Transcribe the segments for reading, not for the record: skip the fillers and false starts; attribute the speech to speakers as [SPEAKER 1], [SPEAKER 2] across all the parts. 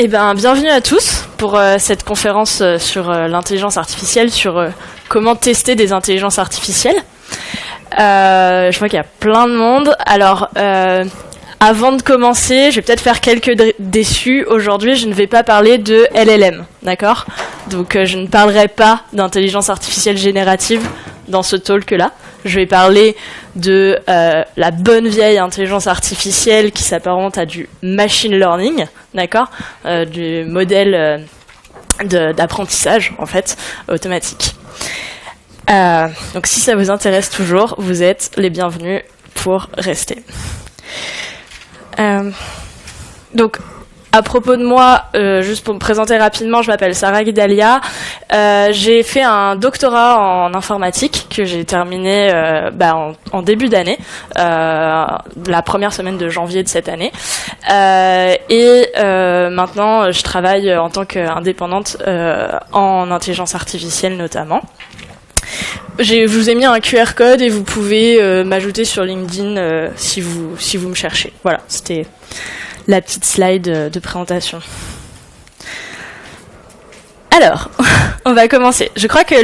[SPEAKER 1] Bienvenue à tous pour cette conférence sur l'intelligence artificielle, sur comment tester des intelligences artificielles. Je vois qu'il y a plein de monde. Alors, avant de commencer, je vais peut-être faire quelques déçus. Aujourd'hui, je ne vais pas parler de LLM, d'accord ? Donc, je ne parlerai pas d'intelligence artificielle générative dans ce talk-là. Je vais parler de la bonne vieille intelligence artificielle qui s'apparente à du machine learning, d'accord, du modèle d'apprentissage, en fait, automatique. Donc si ça vous intéresse toujours, vous êtes les bienvenus pour rester. Donc, à propos de moi, juste pour me présenter rapidement, je m'appelle Sarah Guidalia. J'ai fait un doctorat en informatique que j'ai terminé en début d'année, la première semaine de janvier de cette année. Maintenant, je travaille en tant qu'indépendante en intelligence artificielle notamment. Je vous ai mis un QR code et vous pouvez m'ajouter sur LinkedIn si vous me cherchez. Voilà, c'était la petite slide de présentation. Alors, on va commencer. Je crois que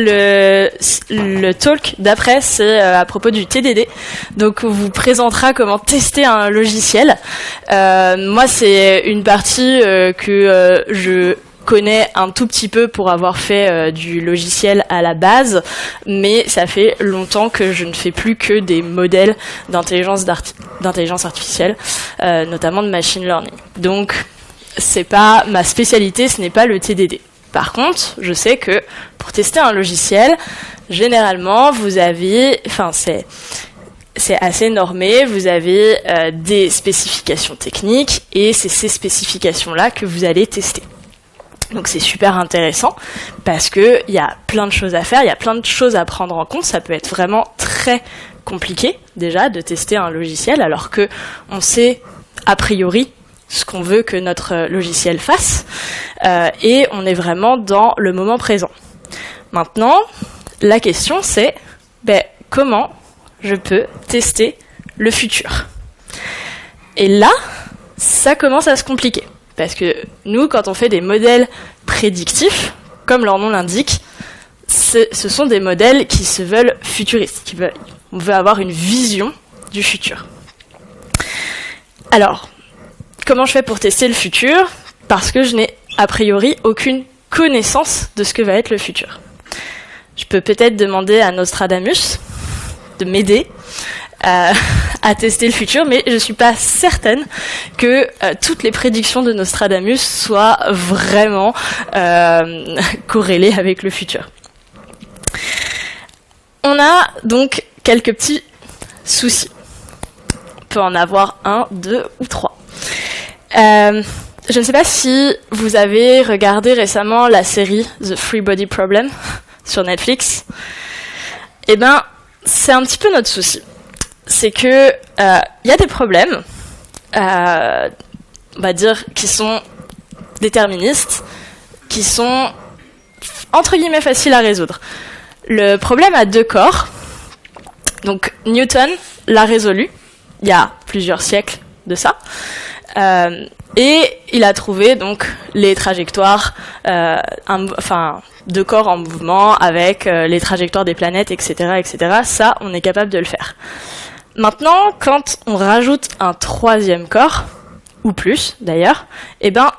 [SPEAKER 1] le talk d'après, c'est à propos du TDD. Donc, on vous présentera comment tester un logiciel. Moi, c'est une partie que je connais un tout petit peu pour avoir fait du logiciel à la base, mais ça fait longtemps que je ne fais plus que des modèles d'intelligence artificielle, notamment de machine learning. Donc, c'est pas ma spécialité, ce n'est pas le TDD. Par contre, je sais que pour tester un logiciel, généralement, vous avez, c'est assez normé, vous avez des spécifications techniques et c'est ces spécifications-là que vous allez tester. Donc c'est super intéressant parce que il y a plein de choses à faire, il y a plein de choses à prendre en compte. Ça peut être vraiment très compliqué déjà de tester un logiciel alors que on sait a priori ce qu'on veut que notre logiciel fasse et on est vraiment dans le moment présent. Maintenant, la question c'est comment je peux tester le futur ? Et là, ça commence à se compliquer. Parce que nous, quand on fait des modèles prédictifs, comme leur nom l'indique, ce sont des modèles qui se veulent futuristes. On veut avoir une vision du futur. Alors, comment je fais pour tester le futur ? Parce que je n'ai a priori aucune connaissance de ce que va être le futur. Je peux peut-être demander à Nostradamus de m'aider à tester le futur, mais je suis pas certaine que toutes les prédictions de Nostradamus soient vraiment corrélées avec le futur. On a donc quelques petits soucis. On peut en avoir 1, 2 ou 3. Je ne sais pas si vous avez regardé récemment la série The Free Body Problem sur Netflix. C'est un petit peu notre souci. C'est que y a des problèmes, on va dire, qui sont déterministes, qui sont entre guillemets faciles à résoudre. Le problème a 2 corps. Donc Newton l'a résolu il y a plusieurs siècles de ça, et il a trouvé donc les trajectoires, de corps en mouvement avec les trajectoires des planètes, etc., etc. Ça, on est capable de le faire. Maintenant, quand on rajoute un 3e corps, ou plus d'ailleurs,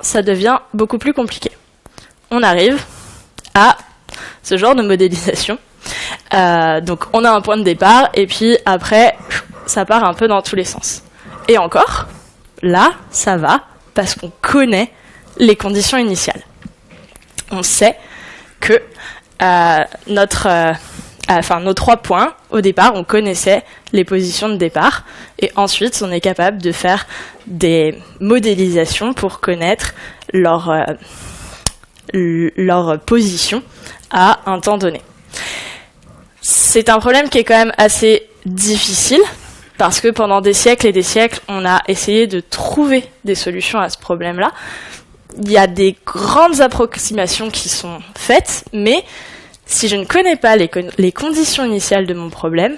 [SPEAKER 1] ça devient beaucoup plus compliqué. On arrive à ce genre de modélisation. Donc on a un point de départ, et puis après, ça part un peu dans tous les sens. Et encore, là, ça va, parce qu'on connaît les conditions initiales. On sait que nos 3 points, au départ, on connaissait les positions de départ, et ensuite, on est capable de faire des modélisations pour connaître leur position à un temps donné. C'est un problème qui est quand même assez difficile, parce que pendant des siècles et des siècles, on a essayé de trouver des solutions à ce problème-là. Il y a des grandes approximations qui sont faites, mais si je ne connais pas les conditions initiales de mon problème,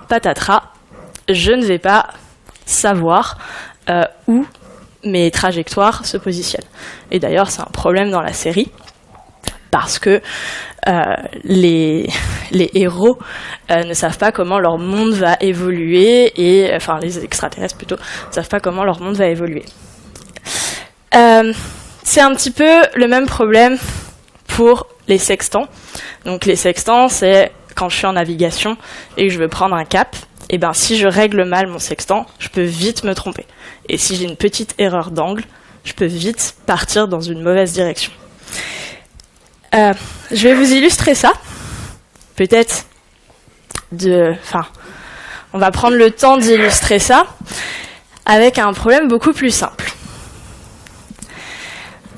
[SPEAKER 1] patatras, je ne vais pas savoir où mes trajectoires se positionnent. Et d'ailleurs, c'est un problème dans la série, parce que les héros ne savent pas comment leur monde va évoluer, et enfin les extraterrestres plutôt, ne savent pas comment leur monde va évoluer. C'est un petit peu le même problème pour les sextants. Donc les sextants, c'est quand je suis en navigation et que je veux prendre un cap, et ben si je règle mal mon sextant, je peux vite me tromper. Et si j'ai une petite erreur d'angle, je peux vite partir dans une mauvaise direction. Je vais vous illustrer ça. Peut-être on va prendre le temps d'illustrer ça avec un problème beaucoup plus simple.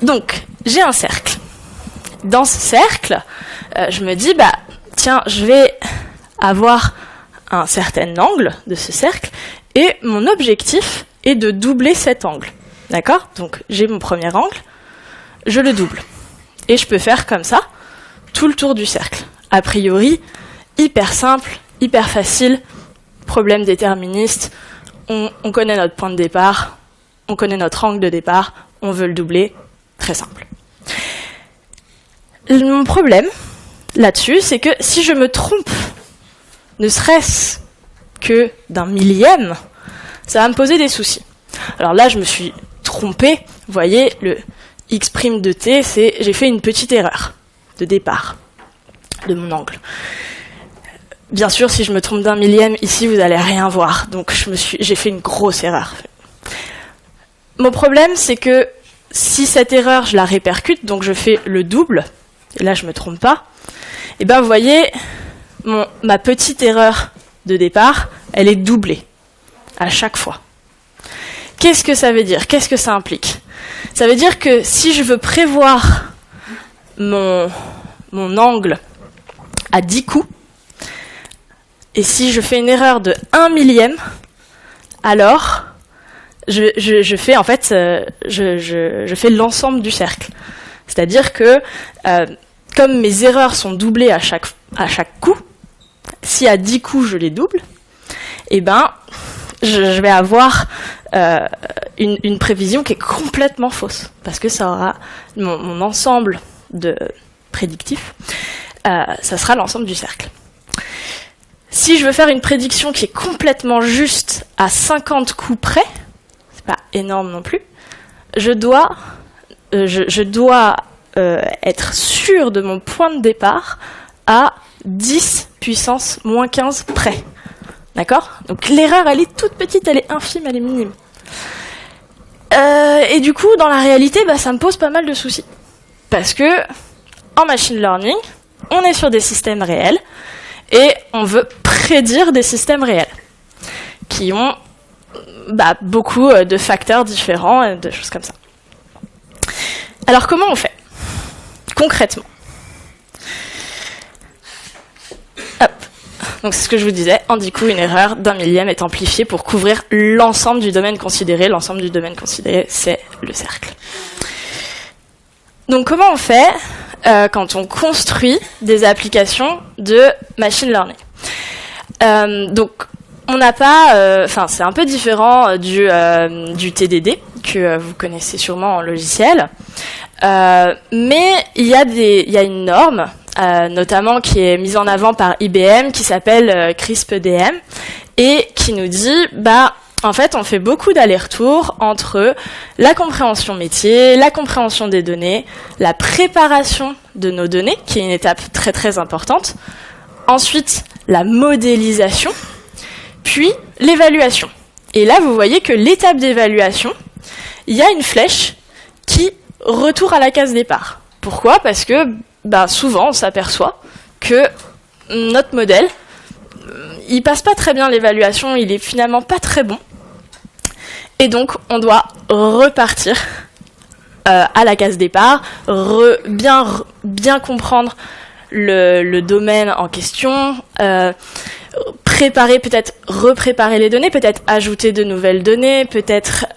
[SPEAKER 1] Donc, j'ai un cercle. Dans ce cercle, je me dis, tiens, je vais avoir un certain angle de ce cercle, et mon objectif est de doubler cet angle. D'accord ? Donc, j'ai mon premier angle, je le double. Et je peux faire comme ça, tout le tour du cercle. A priori, hyper simple, hyper facile, problème déterministe, on connaît notre point de départ, on connaît notre angle de départ, on veut le doubler, très simple. Mon problème là-dessus, c'est que si je me trompe, ne serait-ce que d'un millième, ça va me poser des soucis. Alors là, je me suis trompée, vous voyez, le x' de t, j'ai fait une petite erreur de départ de mon angle. Bien sûr, si je me trompe d'un millième, ici, vous n'allez rien voir. Donc, j'ai fait une grosse erreur. Mon problème, c'est que si cette erreur, je la répercute, donc je fais le double, et là, je ne me trompe pas, et bien, vous voyez, ma petite erreur de départ, elle est doublée à chaque fois. Qu'est-ce que ça veut dire ? Qu'est-ce que ça implique ? Ça veut dire que si je veux prévoir mon angle à 10 coups, et si je fais une erreur de 1 millième, alors je fais en fait je fais l'ensemble du cercle. C'est-à-dire que comme mes erreurs sont doublées à chaque coup, si à 10 coups je les double, et ben je vais avoir une prévision qui est complètement fausse, parce que ça aura mon ensemble de prédictifs, ça sera l'ensemble du cercle. Si je veux faire une prédiction qui est complètement juste à 50 coups près, c'est pas énorme non plus, je dois être sûr de mon point de départ à 10 puissance moins 15 près. D'accord ? Donc l'erreur, elle est toute petite, elle est infime, elle est minime. Et du coup, dans la réalité, ça me pose pas mal de soucis. Parce que, en machine learning, on est sur des systèmes réels, et on veut prédire des systèmes réels, qui ont beaucoup de facteurs différents, et de choses comme ça. Alors comment on fait ? Concrètement. Hop. Donc c'est ce que je vous disais, en 10 coups, une erreur d'1 millième est amplifiée pour couvrir l'ensemble du domaine considéré. L'ensemble du domaine considéré, c'est le cercle. Donc comment on fait quand on construit des applications de machine learning ? Donc on n'a pas, c'est un peu différent du TDD que vous connaissez sûrement en logiciel, mais il y a une norme, notamment qui est mise en avant par IBM, qui s'appelle CRISP-DM, et qui nous dit, en fait, on fait beaucoup d'allers-retours entre la compréhension métier, la compréhension des données, la préparation de nos données, qui est une étape très très importante, ensuite la modélisation, puis l'évaluation. Et là, vous voyez que l'étape d'évaluation, il y a une flèche qui retourne à la case départ. Pourquoi ? Parce que souvent, on s'aperçoit que notre modèle, il passe pas très bien l'évaluation, il est finalement pas très bon. Et donc, on doit repartir à la case départ, bien comprendre le domaine en question, repréparer les données, peut-être ajouter de nouvelles données, peut-être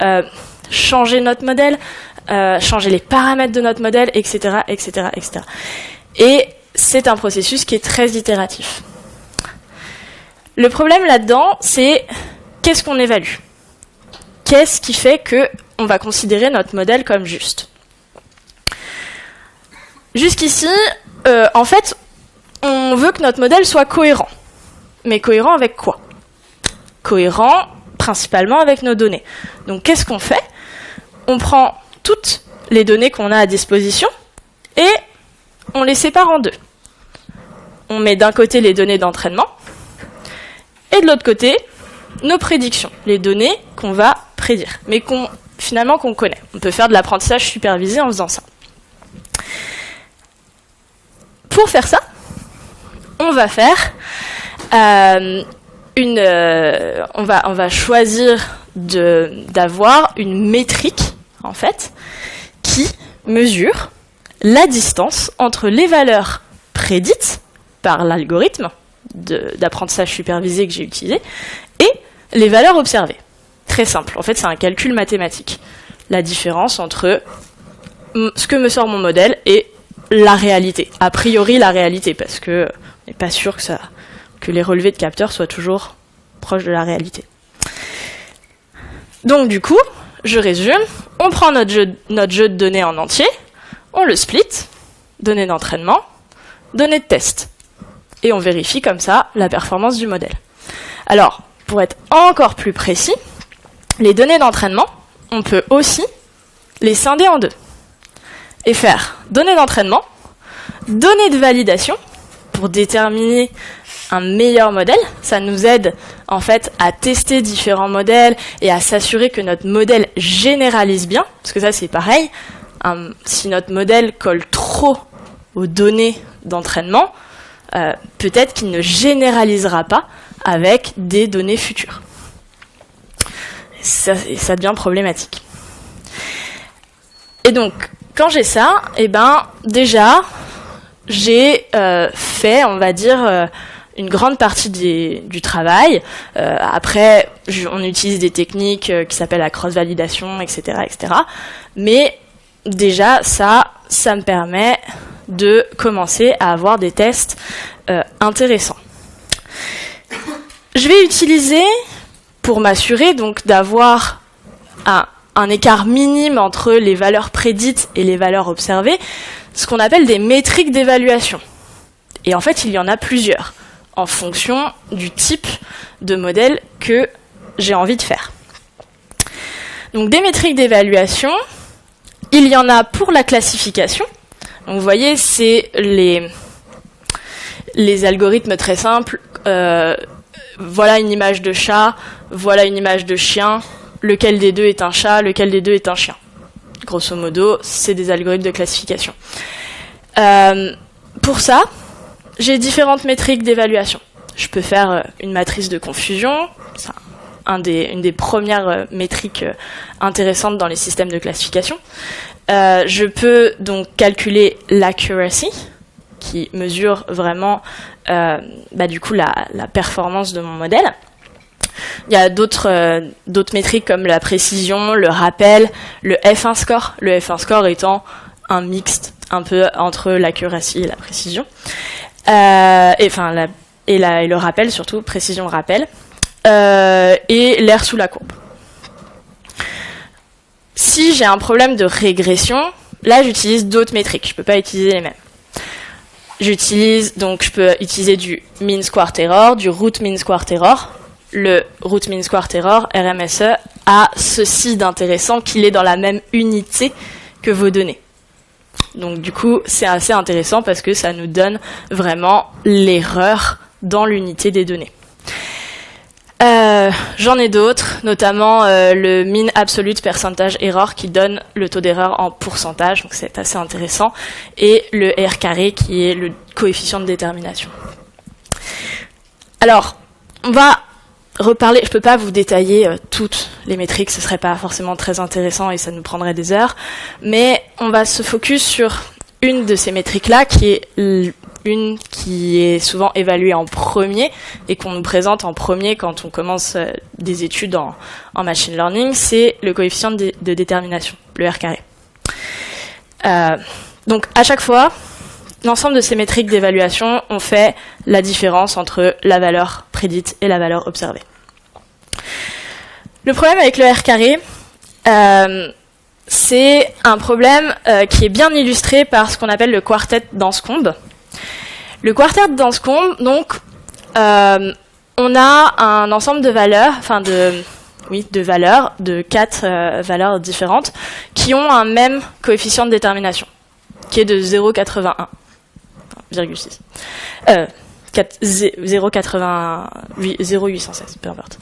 [SPEAKER 1] changer notre modèle, changer les paramètres de notre modèle, etc., etc., etc. Et c'est un processus qui est très itératif. Le problème là-dedans, c'est qu'est-ce qu'on évalue ? Qu'est-ce qui fait que on va considérer notre modèle comme juste. Jusqu'ici, en fait, on veut que notre modèle soit cohérent. Mais cohérent avec quoi? Cohérent principalement avec nos données. Donc qu'est-ce qu'on fait? On prend toutes les données qu'on a à disposition et on les sépare en deux. On met d'un côté les données d'entraînement et de l'autre côté nos prédictions, les données qu'on va prédire, mais finalement qu'on connaît. On peut faire de l'apprentissage supervisé en faisant ça. Pour faire ça, on va faire on va choisir d'avoir une métrique en fait qui mesure la distance entre les valeurs prédites par l'algorithme d'apprentissage supervisé que j'ai utilisé et les valeurs observées. Très simple. En fait, c'est un calcul mathématique. La différence entre ce que me sort mon modèle et la réalité. A priori, la réalité, parce que on n'est pas sûr que les relevés de capteurs soient toujours proches de la réalité. Donc, du coup, je résume. On prend notre jeu de données en entier, on le split, données d'entraînement, données de test. Et on vérifie comme ça la performance du modèle. Alors, pour être encore plus précis, les données d'entraînement, on peut aussi les scinder en deux et faire données d'entraînement, données de validation pour déterminer un meilleur modèle. Ça nous aide en fait à tester différents modèles et à s'assurer que notre modèle généralise bien, parce que ça c'est pareil, si notre modèle colle trop aux données d'entraînement, peut-être qu'il ne généralisera pas avec des données futures. Ça devient problématique. Et donc, quand j'ai ça, déjà, j'ai fait, on va dire, une grande partie du travail. Après, on utilise des techniques qui s'appellent la cross-validation, etc., etc. Mais déjà, ça me permet de commencer à avoir des tests intéressants. Je vais utiliser, pour m'assurer donc d'avoir un écart minime entre les valeurs prédites et les valeurs observées, ce qu'on appelle des métriques d'évaluation. Et en fait, il y en a plusieurs, en fonction du type de modèle que j'ai envie de faire. Donc des métriques d'évaluation, il y en a pour la classification. Donc vous voyez, c'est les algorithmes très simples. Voilà une image de chat, voilà une image de chien, lequel des deux est un chat, lequel des deux est un chien. Grosso modo, c'est des algorithmes de classification. Pour ça, j'ai différentes métriques d'évaluation. Je peux faire une matrice de confusion, c'est une des premières métriques intéressantes dans les systèmes de classification. Je peux donc calculer l'accuracy, qui mesure vraiment du coup la performance de mon modèle. Il y a d'autres métriques comme la précision, le rappel, le F1 score. Le F1 score étant un mixte un peu entre l'accuracy et la précision. Et le rappel surtout, précision rappel. Et l'air sous la courbe. Si j'ai un problème de régression, là j'utilise d'autres métriques. Je peux pas utiliser les mêmes. Je peux utiliser du mean squared error, du root mean squared error. Le root mean squared error, RMSE, a ceci d'intéressant qu'il est dans la même unité que vos données. Donc du coup, c'est assez intéressant parce que ça nous donne vraiment l'erreur dans l'unité des données. J'en ai d'autres, notamment le mean absolute percentage error qui donne le taux d'erreur en pourcentage, donc c'est assez intéressant, et le R carré qui est le coefficient de détermination. Alors, on va reparler, je peux pas vous détailler toutes les métriques, ce serait pas forcément très intéressant et ça nous prendrait des heures, mais on va se focus sur une de ces métriques-là qui est une qui est souvent évaluée en premier et qu'on nous présente en premier quand on commence des études en machine learning, c'est le coefficient de détermination, le R carré. Donc à chaque fois, l'ensemble de ces métriques d'évaluation, on fait la différence entre la valeur prédite et la valeur observée. Le problème avec le R carré, c'est un problème qui est bien illustré par ce qu'on appelle le quartet d'Anscombe. Le quartet d'Anscombe, donc, on a un ensemble de valeurs, de valeurs, de 4 valeurs différentes, qui ont un même coefficient de détermination, qui est de 0,81,6. 0,816, peu importe.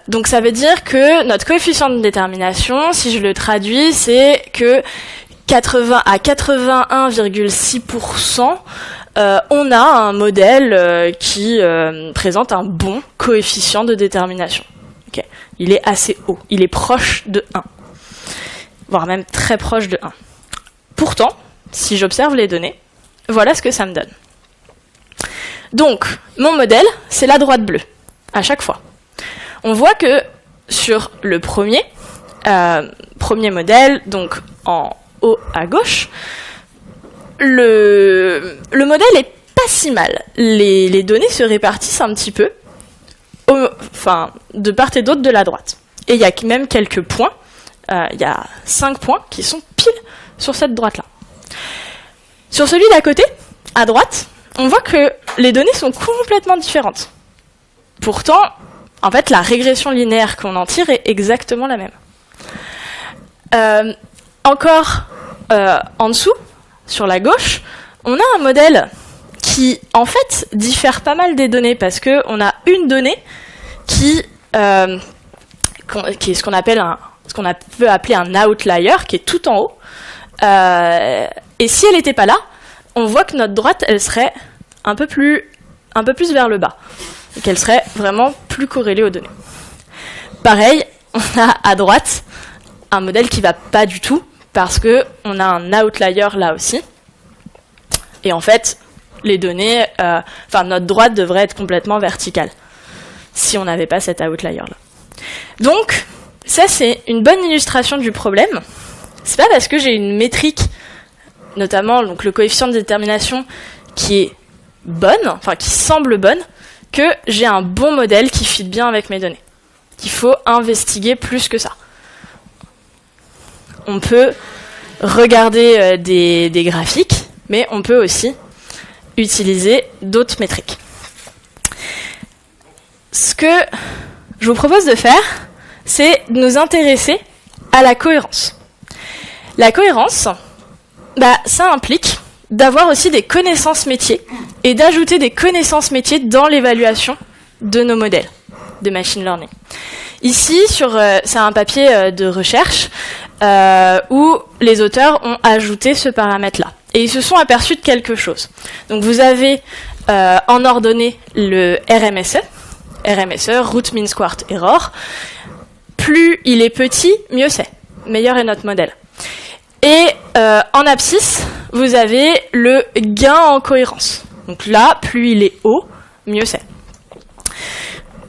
[SPEAKER 1] Donc ça veut dire que notre coefficient de détermination, si je le traduis, c'est que 81,6%, on a un modèle qui présente un bon coefficient de détermination. Okay. Il est assez haut, il est proche de 1, voire même très proche de 1. Pourtant, si j'observe les données, voilà ce que ça me donne. Donc, mon modèle, c'est la droite bleue, à chaque fois. On voit que sur le premier modèle, donc en haut à gauche, le modèle est pas si mal. Les données se répartissent un petit peu, de part et d'autre de la droite. Et il y a même quelques points, il y a 5 points qui sont pile sur cette droite-là. Sur celui d'à côté, à droite, on voit que les données sont complètement différentes. Pourtant, en fait, la régression linéaire qu'on en tire est exactement la même. Encore en dessous, sur la gauche, on a un modèle qui, en fait, diffère pas mal des données parce qu'on a une donnée qui est ce qu'on peut appeler un outlier, qui est tout en haut. Et si elle n'était pas là, on voit que notre droite, elle serait un peu plus vers le bas, et qu'elle serait vraiment plus corrélée aux données. Pareil, on a à droite un modèle qui va pas du tout, parce que on a un outlier là aussi. Et en fait, les données, notre droite devrait être complètement verticale, si on n'avait pas cet outlier là. Donc, ça c'est une bonne illustration du problème. C'est pas parce que j'ai une métrique, notamment donc le coefficient de détermination qui est bonne, qui semble bonne, que j'ai un bon modèle qui fit bien avec mes données. Il faut investiguer plus que ça. On peut regarder des graphiques, mais on peut aussi utiliser d'autres métriques. Ce que je vous propose de faire, c'est de nous intéresser à la cohérence. La cohérence, ça implique d'avoir aussi des connaissances métiers et d'ajouter des connaissances métiers dans l'évaluation de nos modèles de machine learning. Ici, c'est un papier de recherche où les auteurs ont ajouté ce paramètre-là. Et ils se sont aperçus de quelque chose. Donc vous avez en ordonnée le RMSE, Root Mean Squared Error. Plus il est petit, mieux c'est. Meilleur est notre modèle. Et en abscisse, vous avez le gain en cohérence. Donc là, plus il est haut, mieux c'est.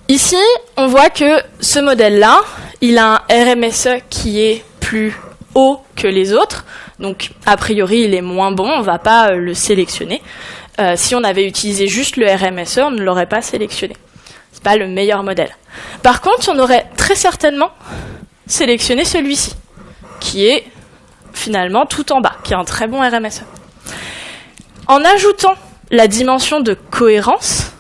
[SPEAKER 1] Ici, on voit que ce modèle-là, il a un RMSE qui est plus haut que les autres. Donc, a priori, il est moins bon, on ne va pas le sélectionner. Si on avait utilisé juste le RMSE, on ne l'aurait pas sélectionné. Ce n'est pas le meilleur modèle. Par contre, on aurait très certainement sélectionné celui-ci, qui est finalement tout en bas, qui a un très bon RMSE. En ajoutant la dimension de cohérence,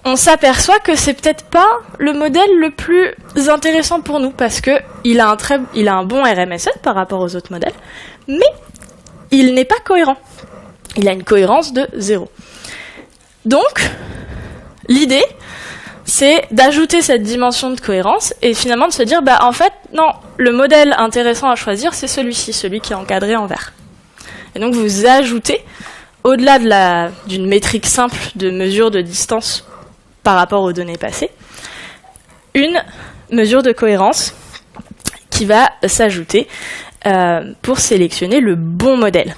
[SPEAKER 1] on s'aperçoit que c'est peut-être pas le modèle le plus intéressant pour nous, parce que il a un bon RMSE par rapport aux autres modèles, mais il n'est pas cohérent. Il a une cohérence de 0. Donc, l'idée, c'est d'ajouter cette dimension de cohérence et finalement de se dire, en fait, non, le modèle intéressant à choisir, c'est celui-ci, celui qui est encadré en vert. Et donc, vous ajoutez, au-delà d'une métrique simple de mesure de distance par rapport aux données passées, une mesure de cohérence qui va s'ajouter pour sélectionner le bon modèle.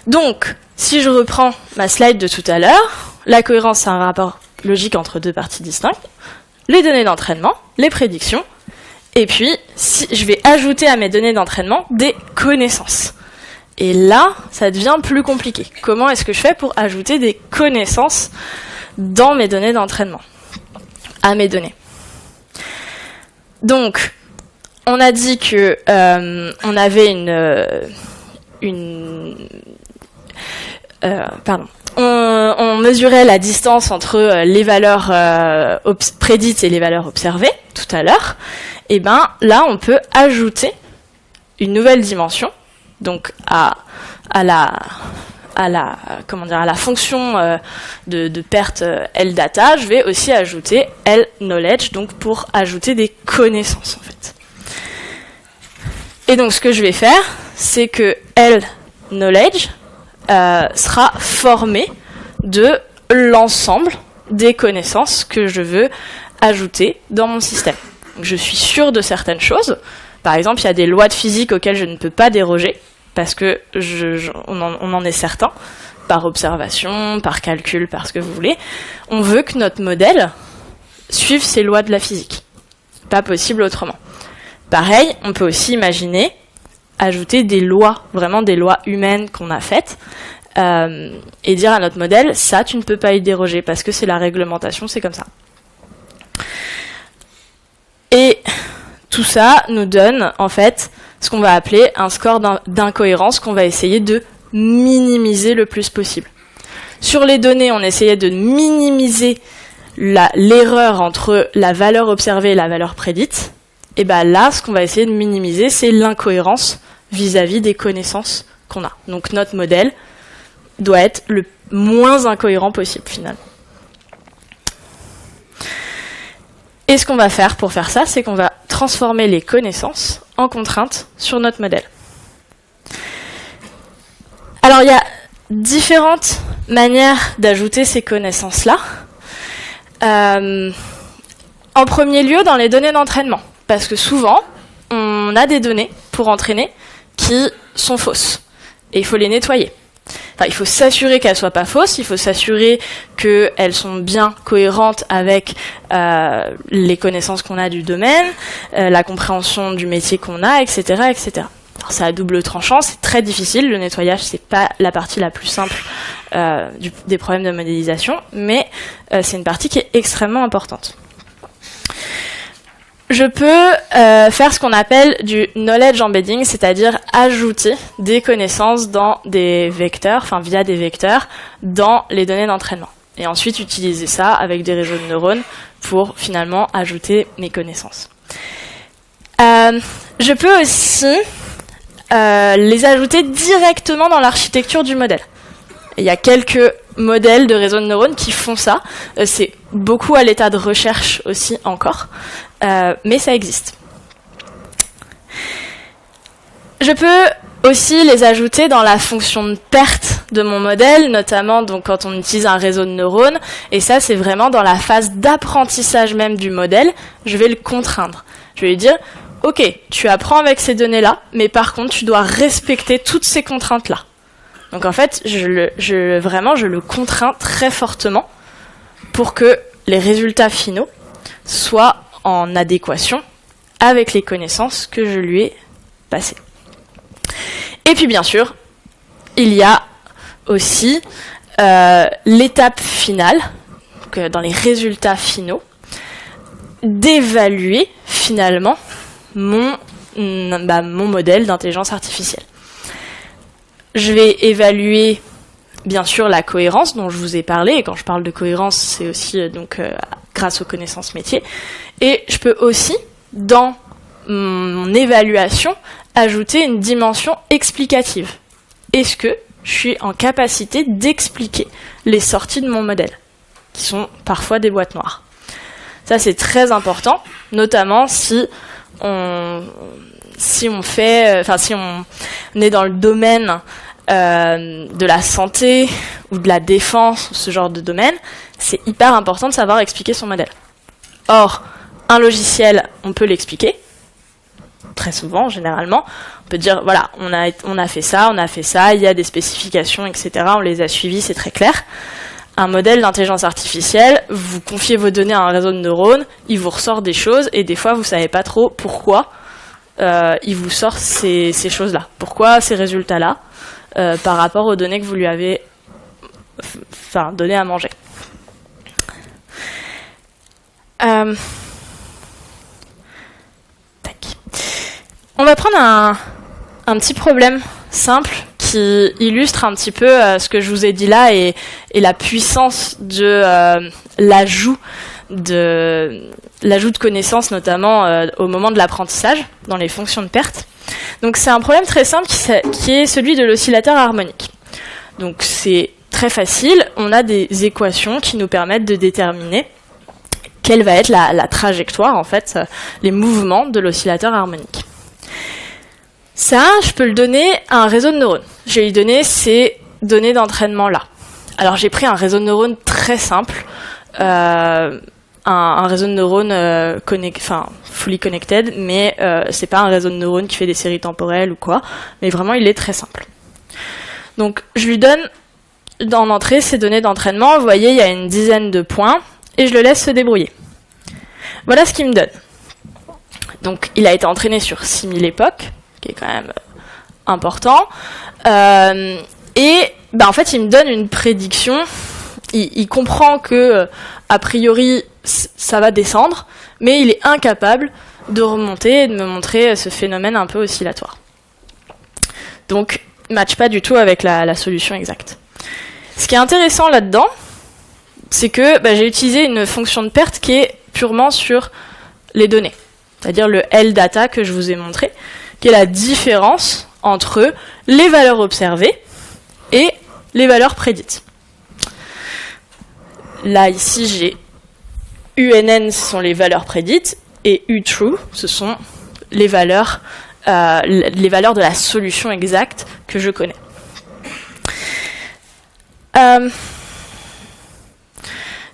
[SPEAKER 1] Donc, si je reprends ma slide de tout à l'heure, la cohérence, c'est un rapport logique entre deux parties distinctes, les données d'entraînement, les prédictions, et puis si je vais ajouter à mes données d'entraînement des connaissances. Et là, ça devient plus compliqué. Comment est-ce que je fais pour ajouter des connaissances dans mes données d'entraînement, à mes données? Donc, on a dit que on avait on mesurait la distance entre les valeurs prédites et les valeurs observées tout à l'heure. Et ben là, on peut ajouter une nouvelle dimension, donc à la fonction de perte LData, je vais aussi ajouter LKnowledge, donc pour ajouter des connaissances en fait. Et donc ce que je vais faire, c'est que LKnowledge sera formé de l'ensemble des connaissances que je veux ajouter dans mon système. Donc, je suis sûr de certaines choses. Par exemple, il y a des lois de physique auxquelles je ne peux pas déroger, parce que on en est certain, par observation, par calcul, par ce que vous voulez. On veut que notre modèle suive ces lois de la physique. Pas possible autrement. Pareil, on peut aussi imaginer ajouter des lois, vraiment des lois humaines qu'on a faites, et dire à notre modèle, ça, tu ne peux pas y déroger, parce que c'est la réglementation, c'est comme ça. Et tout ça nous donne, en fait, ce qu'on va appeler un score d'incohérence qu'on va essayer de minimiser le plus possible. Sur les données, on essayait de minimiser l'erreur entre la valeur observée et la valeur prédite. Et bien là, ce qu'on va essayer de minimiser, c'est l'incohérence vis-à-vis des connaissances qu'on a. Donc notre modèle doit être le moins incohérent possible, finalement. Et ce qu'on va faire pour faire ça, c'est qu'on va transformer les connaissances en contraintes sur notre modèle. Alors, il y a différentes manières d'ajouter ces connaissances-là. En premier lieu, dans les données d'entraînement. Parce que souvent, on a des données pour entraîner qui sont fausses. Et il faut les nettoyer. Enfin, il faut s'assurer qu'elles ne soient pas fausses, il faut s'assurer qu'elles sont bien cohérentes avec les connaissances qu'on a du domaine, la compréhension du métier qu'on a, etc., etc. Alors, c'est à double tranchant, c'est très difficile, le nettoyage, c'est pas la partie la plus simple des problèmes de modélisation, mais c'est une partie qui est extrêmement importante. Je peux faire ce qu'on appelle du knowledge embedding, c'est-à-dire ajouter des connaissances dans des vecteurs, enfin via des vecteurs, dans les données d'entraînement. Et ensuite utiliser ça avec des réseaux de neurones pour finalement ajouter mes connaissances. Je peux aussi les ajouter directement dans l'architecture du modèle. Il y a quelques modèles de réseaux de neurones qui font ça. C'est beaucoup à l'état de recherche aussi encore. Mais ça existe. Je peux aussi les ajouter dans la fonction de perte de mon modèle, notamment donc quand on utilise un réseau de neurones. Et ça, c'est vraiment dans la phase d'apprentissage même du modèle. Je vais le contraindre. Je vais lui dire, OK, tu apprends avec ces données-là, mais par contre, tu dois respecter toutes ces contraintes-là. Donc en fait, je le contrains très fortement pour que les résultats finaux soient en adéquation avec les connaissances que je lui ai passées. Et puis bien sûr, il y a aussi l'étape finale, donc, dans les résultats finaux, d'évaluer finalement mon modèle d'intelligence artificielle. Je vais évaluer bien sûr la cohérence dont je vous ai parlé, et quand je parle de cohérence, c'est aussi grâce aux connaissances métiers. Et je peux aussi, dans mon évaluation, ajouter une dimension explicative. Est-ce que je suis en capacité d'expliquer les sorties de mon modèle, qui sont parfois des boîtes noires? Ça, c'est très important, notamment si on est dans le domaine de la santé ou de la défense, ce genre de domaine, c'est hyper important de savoir expliquer son modèle. Or, un logiciel, on peut l'expliquer, très souvent, généralement. On peut dire, voilà, on a fait ça, il y a des spécifications, etc., on les a suivies, c'est très clair. Un modèle d'intelligence artificielle, vous confiez vos données à un réseau de neurones, il vous ressort des choses, et des fois, vous savez pas trop pourquoi il vous sort ces choses-là. Pourquoi ces résultats-là par rapport aux données que vous lui avez données à manger. on va prendre un petit problème simple qui illustre un petit peu ce que je vous ai dit là et la puissance de l'ajout de connaissances, notamment au moment de l'apprentissage, dans les fonctions de perte. Donc c'est un problème très simple qui est celui de l'oscillateur harmonique. Donc c'est très facile, on a des équations qui nous permettent de déterminer quelle va être la trajectoire, en fait, les mouvements de l'oscillateur harmonique. Ça, je peux le donner à un réseau de neurones. Je vais lui donner ces données d'entraînement-là. Alors j'ai pris un réseau de neurones très simple, un réseau de neurones fully connected, mais c'est pas un réseau de neurones qui fait des séries temporelles ou quoi, mais vraiment il est très simple. Donc je lui donne en entrée ces données d'entraînement, vous voyez il y a une dizaine de points, et je le laisse se débrouiller. Voilà ce qu'il me donne. Donc il a été entraîné sur 6000 époques, qui est quand même important, et en fait il me donne une prédiction, il comprend que a priori ça va descendre, mais il est incapable de remonter et de me montrer ce phénomène un peu oscillatoire. Donc il ne matche pas du tout avec la solution exacte. Ce qui est intéressant là-dedans, c'est que j'ai utilisé une fonction de perte qui est purement sur les données, c'est-à-dire le L-data que je vous ai montré, qui est la différence entre les valeurs observées et les valeurs prédites. Là, ici, j'ai UNN, ce sont les valeurs prédites, et UTrue, ce sont les valeurs de la solution exacte que je connais.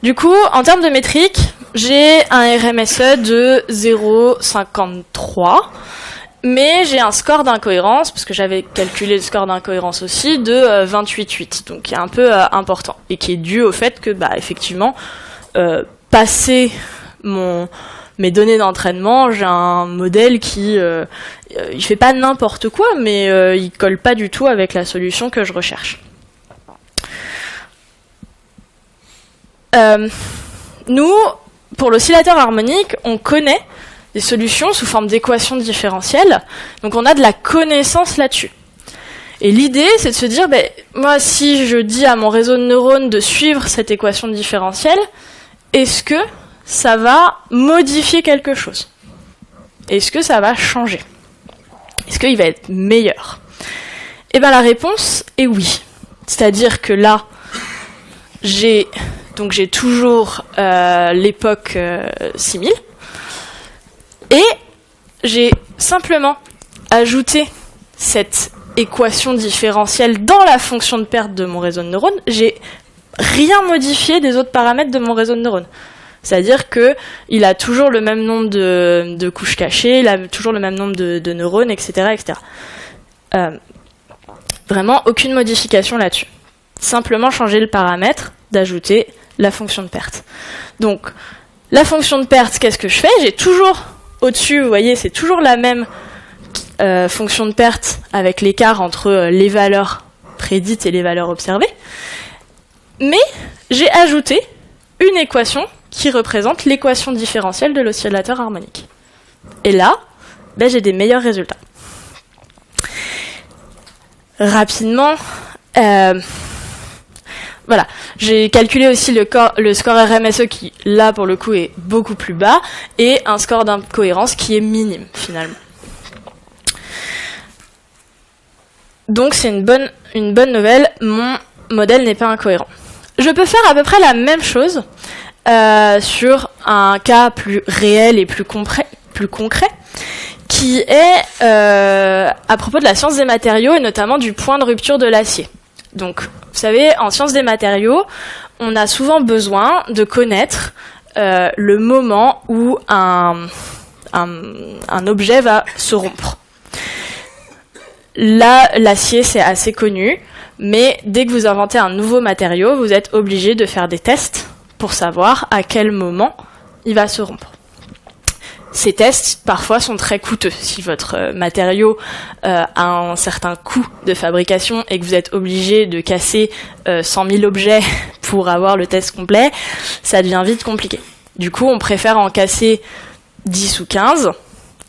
[SPEAKER 1] Du coup, en termes de métriques, j'ai un RMSE de 0,53, mais j'ai un score d'incohérence, parce que j'avais calculé le score d'incohérence aussi, de 28,8, donc qui est un peu important, et qui est dû au fait que, effectivement, passer mes données d'entraînement, j'ai un modèle qui il fait pas n'importe quoi, mais il colle pas du tout avec la solution que je recherche. Nous, pour l'oscillateur harmonique, on connaît des solutions sous forme d'équations différentielles, donc on a de la connaissance là-dessus. Et l'idée, c'est de se dire, moi, si je dis à mon réseau de neurones de suivre cette équation différentielle, est-ce que ça va modifier quelque chose? Est-ce que ça va changer? Est-ce qu'il va être meilleur? Eh bien, la réponse est oui. C'est-à-dire que là, j'ai toujours l'époque 6000, et j'ai simplement ajouté cette équation différentielle dans la fonction de perte de mon réseau de neurones. J'ai rien modifié des autres paramètres de mon réseau de neurones. C'est-à-dire qu'il a toujours le même nombre de couches cachées, il a toujours le même nombre de neurones, etc. etc. Vraiment, aucune modification là-dessus. Simplement changer le paramètre d'ajouter la fonction de perte. Donc, la fonction de perte, qu'est-ce que je fais? J'ai toujours au-dessus, vous voyez, c'est toujours la même fonction de perte avec l'écart entre les valeurs prédites et les valeurs observées. Mais j'ai ajouté une équation qui représente l'équation différentielle de l'oscillateur harmonique. Et là, j'ai des meilleurs résultats. Rapidement, voilà, j'ai calculé aussi le score RMSE qui, là, pour le coup, est beaucoup plus bas, et un score d'incohérence qui est minime, finalement. Donc, c'est une bonne nouvelle, mon modèle n'est pas incohérent. Je peux faire à peu près la même chose sur un cas plus réel et plus concret, qui est à propos de la science des matériaux et notamment du point de rupture de l'acier. Donc, vous savez, en science des matériaux, on a souvent besoin de connaître le moment où un objet va se rompre. Là, l'acier, c'est assez connu, mais dès que vous inventez un nouveau matériau, vous êtes obligé de faire des tests pour savoir à quel moment il va se rompre. Ces tests, parfois, sont très coûteux. Si votre matériau a un certain coût de fabrication et que vous êtes obligé de casser 100 000 objets pour avoir le test complet, ça devient vite compliqué. Du coup, on préfère en casser 10 ou 15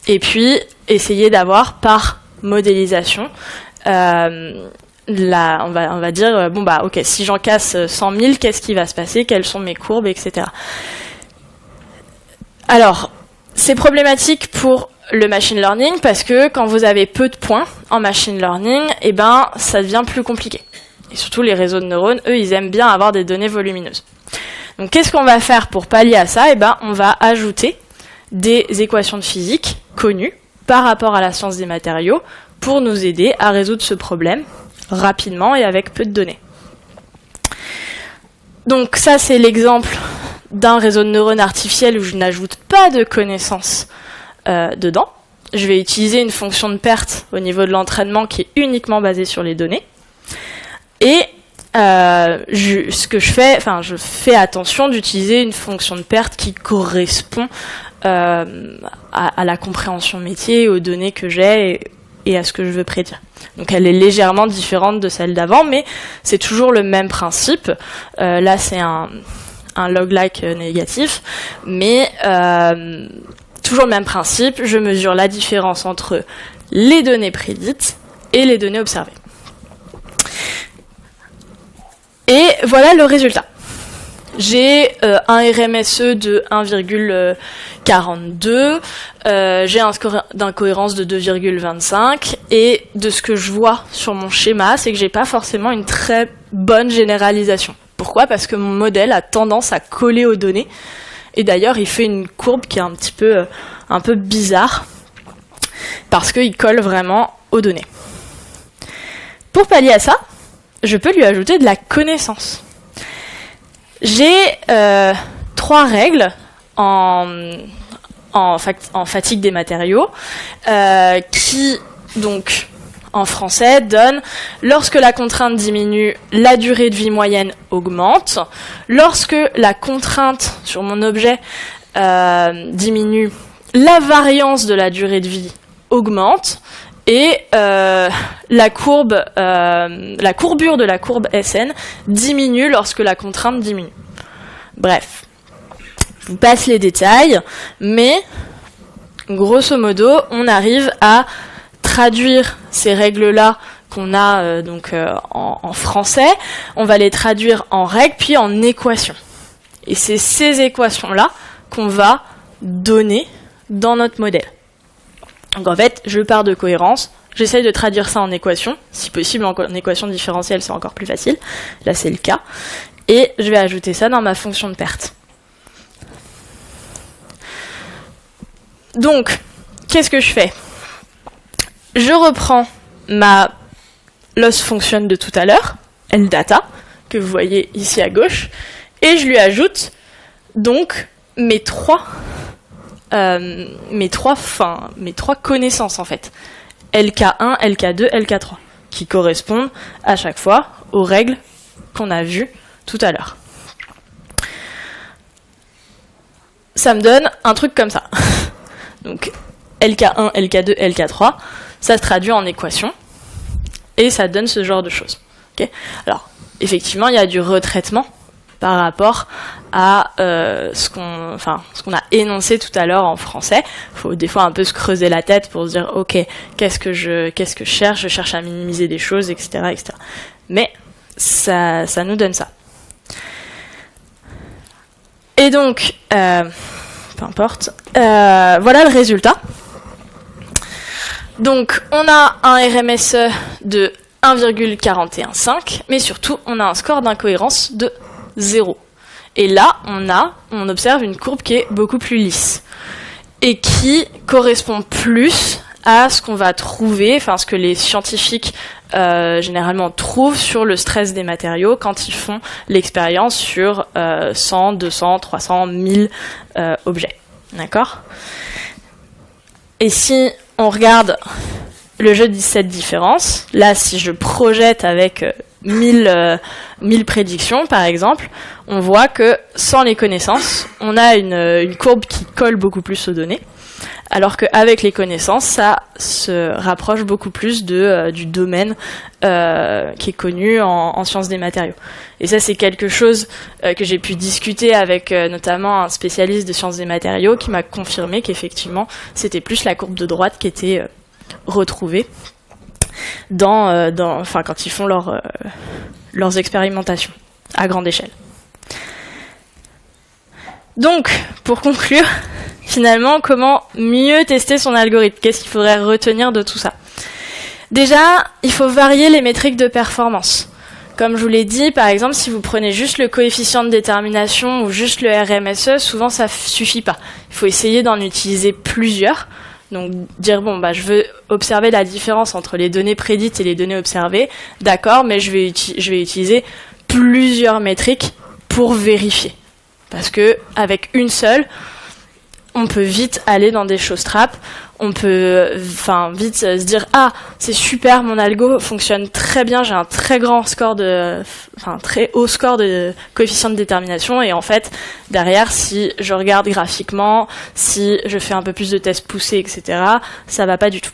[SPEAKER 1] et puis essayer d'avoir par modélisation on va dire, bon bah ok, si j'en casse 100 000, qu'est-ce qui va se passer, quelles sont mes courbes, etc. Alors, c'est problématique pour le machine learning parce que quand vous avez peu de points en machine learning, eh ben, ça devient plus compliqué. Et surtout, les réseaux de neurones, eux, ils aiment bien avoir des données volumineuses. Donc, qu'est-ce qu'on va faire pour pallier à ça ? Eh ben, on va ajouter des équations de physique connues par rapport à la science des matériaux pour nous aider à résoudre ce problème rapidement et avec peu de données. Donc ça, c'est l'exemple d'un réseau de neurones artificiel où je n'ajoute pas de connaissances dedans. Je vais utiliser une fonction de perte au niveau de l'entraînement qui est uniquement basée sur les données. Et je fais attention d'utiliser une fonction de perte qui correspond à la compréhension métier, aux données que j'ai et à ce que je veux prédire. Donc elle est légèrement différente de celle d'avant, mais c'est toujours le même principe. Là, c'est un log-like négatif, mais toujours le même principe. Je mesure la différence entre les données prédites et les données observées. Et voilà le résultat. J'ai un RMSE de 1,42, j'ai un score d'incohérence de 2,25, et de ce que je vois sur mon schéma, c'est que j'ai pas forcément une très bonne généralisation. Pourquoi ? Parce que mon modèle a tendance à coller aux données, et d'ailleurs il fait une courbe qui est un peu bizarre, parce qu'il colle vraiment aux données. Pour pallier à ça, je peux lui ajouter de la connaissance. J'ai 3 règles en fatigue des matériaux qui, donc, en français, donnent lorsque la contrainte diminue, la durée de vie moyenne augmente. Lorsque la contrainte sur mon objet diminue, la variance de la durée de vie augmente. Et la courbure de la courbe SN diminue lorsque la contrainte diminue. Bref, je vous passe les détails, mais grosso modo, on arrive à traduire ces règles-là qu'on a en français, on va les traduire en règles puis en équations. Et c'est ces équations-là qu'on va donner dans notre modèle. Donc en fait, je pars de cohérence, j'essaye de traduire ça en équation, si possible en équation différentielle, c'est encore plus facile, là c'est le cas, et je vais ajouter ça dans ma fonction de perte. Donc, qu'est-ce que je fais ? Je reprends ma loss function de tout à l'heure, LData, que vous voyez ici à gauche, et je lui ajoute donc mes trois connaissances en fait, LK1, LK2, LK3, qui correspondent à chaque fois aux règles qu'on a vues tout à l'heure. Ça me donne un truc comme ça. Donc LK1, LK2, LK3, ça se traduit en équation et ça donne ce genre de choses. Okay ? Alors, effectivement, il y a du retraitement par rapport à ce qu'on a énoncé tout à l'heure en français. Il faut des fois un peu se creuser la tête pour se dire ok, qu'est-ce que je cherche ? Je cherche à minimiser des choses, etc., etc. Mais ça nous donne ça. Et donc, peu importe, voilà le résultat. Donc, on a un RMSE de 1,415, mais surtout, on a un score d'incohérence de 0. Et là, on observe une courbe qui est beaucoup plus lisse et qui correspond plus à ce qu'on va trouver, enfin ce que les scientifiques généralement trouvent sur le stress des matériaux quand ils font l'expérience sur 100, 200, 300, 1000 objets. D'accord ? Et si on regarde le jeu de 17 différences, là si je projette avec 1000 prédictions par exemple, on voit que sans les connaissances, on a une courbe qui colle beaucoup plus aux données, alors qu'avec les connaissances, ça se rapproche beaucoup plus du domaine qui est connu en sciences des matériaux. Et ça, c'est quelque chose que j'ai pu discuter avec notamment un spécialiste de sciences des matériaux qui m'a confirmé qu'effectivement, c'était plus la courbe de droite qui était retrouvée quand ils font leurs expérimentations à grande échelle. Donc, pour conclure, finalement, comment mieux tester son algorithme? Qu'est-ce qu'il faudrait retenir de tout ça? Déjà, il faut varier les métriques de performance. Comme je vous l'ai dit, par exemple, si vous prenez juste le coefficient de détermination ou juste le RMSE, souvent ça suffit pas. Il faut essayer d'en utiliser plusieurs. Donc dire, je veux observer la différence entre les données prédites et les données observées. D'accord, mais je vais utiliser plusieurs métriques pour vérifier. Parce que avec une seule, on peut vite aller dans des choses trappes. On peut vite se dire c'est super, mon algo fonctionne très bien, j'ai un très haut score de coefficient de détermination, et en fait derrière, si je regarde graphiquement, si je fais un peu plus de tests poussés, etc., ça va pas du tout.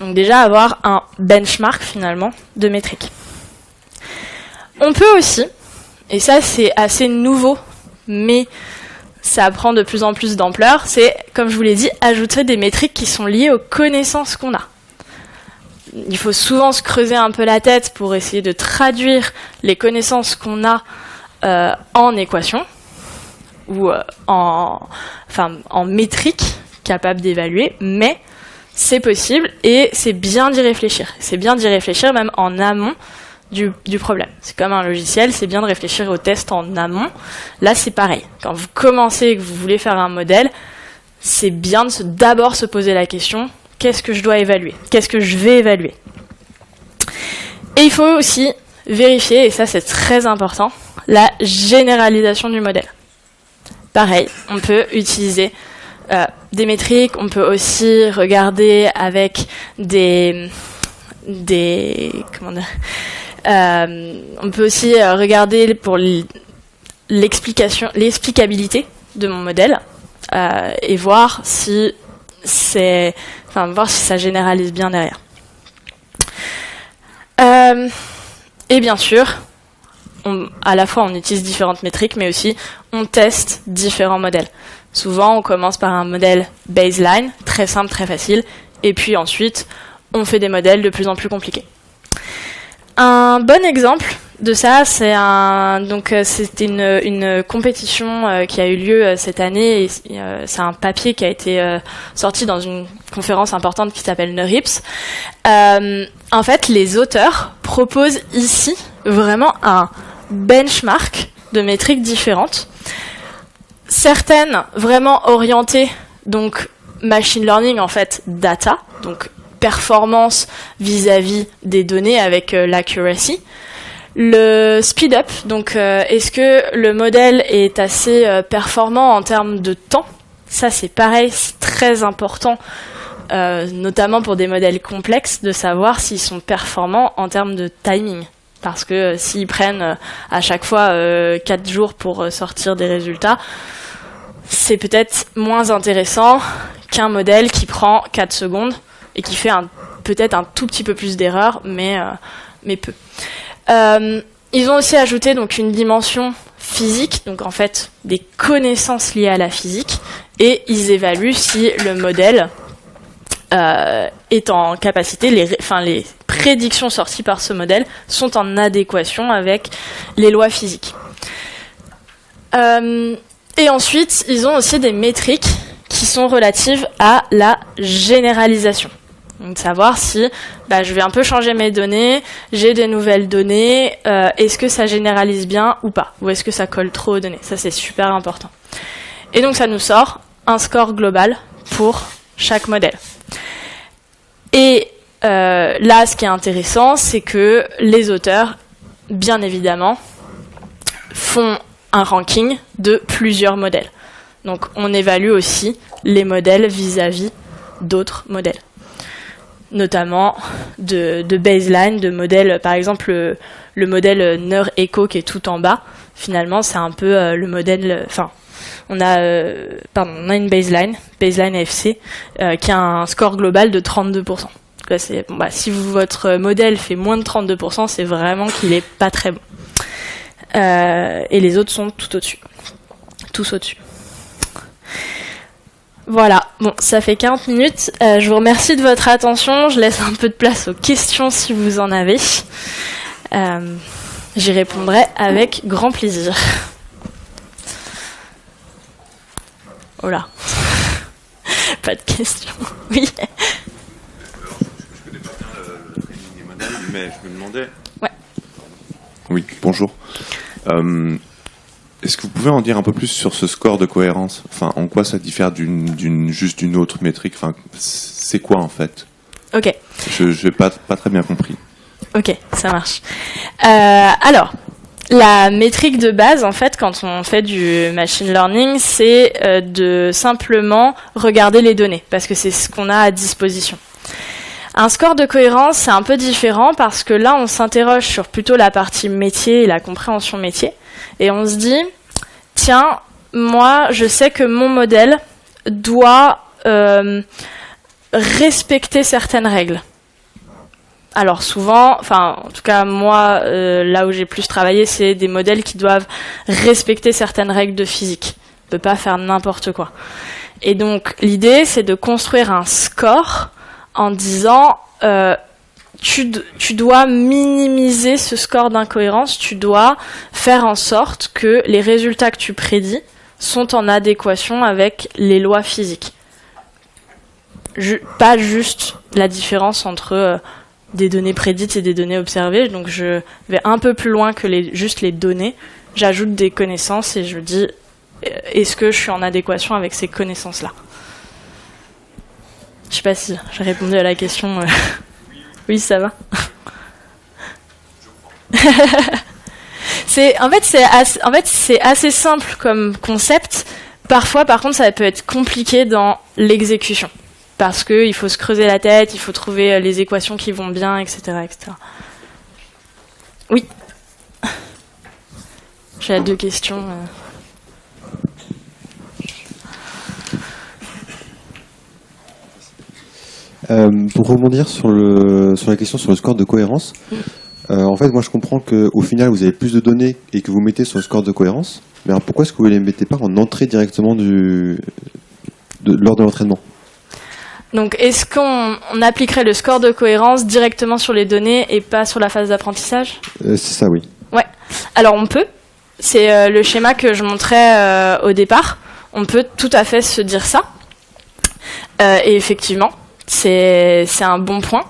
[SPEAKER 1] Donc déjà avoir un benchmark finalement de métriques. On peut aussi, et ça c'est assez nouveau, mais ça prend de plus en plus d'ampleur, c'est, comme je vous l'ai dit, ajouter des métriques qui sont liées aux connaissances qu'on a. Il faut souvent se creuser un peu la tête pour essayer de traduire les connaissances qu'on a en équations ou en métriques capables d'évaluer, mais c'est possible et c'est bien d'y réfléchir. C'est bien d'y réfléchir même en amont du problème. C'est comme un logiciel, c'est bien de réfléchir aux tests en amont. Là, c'est pareil. Quand vous commencez et que vous voulez faire un modèle, c'est bien d'abord se poser la question, qu'est-ce que je dois évaluer? Qu'est-ce que je vais évaluer? Et il faut aussi vérifier, et ça c'est très important, la généralisation du modèle. Pareil, on peut utiliser des métriques, on peut aussi regarder avec on peut aussi regarder pour l'explicabilité de mon modèle et voir si ça généralise bien derrière. Et bien sûr, à la fois on utilise différentes métriques, mais aussi on teste différents modèles. Souvent, on commence par un modèle baseline, très simple, très facile, et puis ensuite, on fait des modèles de plus en plus compliqués. Un bon exemple de ça, c'était une compétition qui a eu lieu cette année. Et, c'est un papier qui a été sorti dans une conférence importante qui s'appelle NeurIPS. En fait, les auteurs proposent ici vraiment un benchmark de métriques différentes. Certaines vraiment orientées, donc machine learning, en fait, data, donc performance vis-à-vis des données avec l'accuracy. Le speed up, donc est-ce que le modèle est assez performant en termes de temps? Ça c'est pareil, c'est très important, notamment pour des modèles complexes, de savoir s'ils sont performants en termes de timing. Parce que s'ils prennent à chaque fois 4 jours pour sortir des résultats, c'est peut-être moins intéressant qu'un modèle qui prend 4 secondes et qui fait peut-être un tout petit peu plus d'erreurs, mais peu. Ils ont aussi ajouté donc une dimension physique, donc en fait des connaissances liées à la physique, et ils évaluent si le modèle est en capacité, les prédictions sorties par ce modèle sont en adéquation avec les lois physiques. Et ensuite, ils ont aussi des métriques qui sont relatives à la généralisation. Donc savoir si je vais un peu changer mes données, j'ai des nouvelles données, est-ce que ça généralise bien ou pas? Ou est-ce que ça colle trop aux données? Ça, c'est super important. Et donc ça nous sort un score global pour chaque modèle. Et là, ce qui est intéressant, c'est que les auteurs, bien évidemment, font un ranking de plusieurs modèles. Donc on évalue aussi les modèles vis-à-vis d'autres modèles, notamment de baseline, de modèles. Par exemple, le modèle NeurEcho qui est tout en bas, finalement, c'est un peu le modèle... on a une baseline AFC, qui a un score global de 32%. Si votre modèle fait moins de 32%, c'est vraiment qu'il est pas très bon. Et les autres sont tous au-dessus. Voilà, bon, ça fait 40 minutes. Je vous remercie de votre attention. Je laisse un peu de place aux questions si vous en avez. J'y répondrai avec grand plaisir. Oh là. Pas de questions. Oui.
[SPEAKER 2] Je connais pas bien le training des modèles, mais je me demandais...
[SPEAKER 1] Ouais.
[SPEAKER 2] Oui, bonjour. Est-ce que vous pouvez en dire un peu plus sur ce score de cohérence ? Enfin, en quoi ça diffère juste d'une autre métrique ? Enfin, c'est quoi en fait ?
[SPEAKER 1] Ok.
[SPEAKER 2] Je n'ai pas très bien compris.
[SPEAKER 1] Ok, ça marche. Alors, la métrique de base, en fait, quand on fait du machine learning, c'est de simplement regarder les données, parce que c'est ce qu'on a à disposition. Un score de cohérence, c'est un peu différent, parce que là, on s'interroge sur plutôt la partie métier et la compréhension métier, et on se dit, tiens, moi, je sais que mon modèle doit respecter certaines règles. Alors souvent, en tout cas moi, là où j'ai plus travaillé, c'est des modèles qui doivent respecter certaines règles de physique. On ne peut pas faire n'importe quoi. Et donc l'idée, c'est de construire un score en disant tu dois minimiser ce score d'incohérence, tu dois faire en sorte que les résultats que tu prédis sont en adéquation avec les lois physiques. Pas juste la différence entre des données prédites et des données observées, donc je vais un peu plus loin que juste les données, j'ajoute des connaissances et je dis est-ce que je suis en adéquation avec ces connaissances-là. Je sais pas si j'ai répondu à la question. Oui, ça va. C'est assez simple comme concept. Parfois, par contre, ça peut être compliqué dans l'exécution. Parce qu'il faut se creuser la tête, il faut trouver les équations qui vont bien, etc. etc. Oui. J'ai 2 questions.
[SPEAKER 3] Pour rebondir sur la question sur le score de cohérence, en fait, moi je comprends qu'au final, vous avez plus de données et que vous mettez sur le score de cohérence. Mais alors pourquoi est-ce que vous ne les mettez pas en entrée directement lors de l'entraînement ?
[SPEAKER 1] Donc, est-ce qu'on appliquerait le score de cohérence directement sur les données et pas sur la phase d'apprentissage ?
[SPEAKER 3] C'est ça, oui.
[SPEAKER 1] Ouais. Alors, on peut. C'est le schéma que je montrais au départ. On peut tout à fait se dire ça. Et effectivement, c'est un bon point.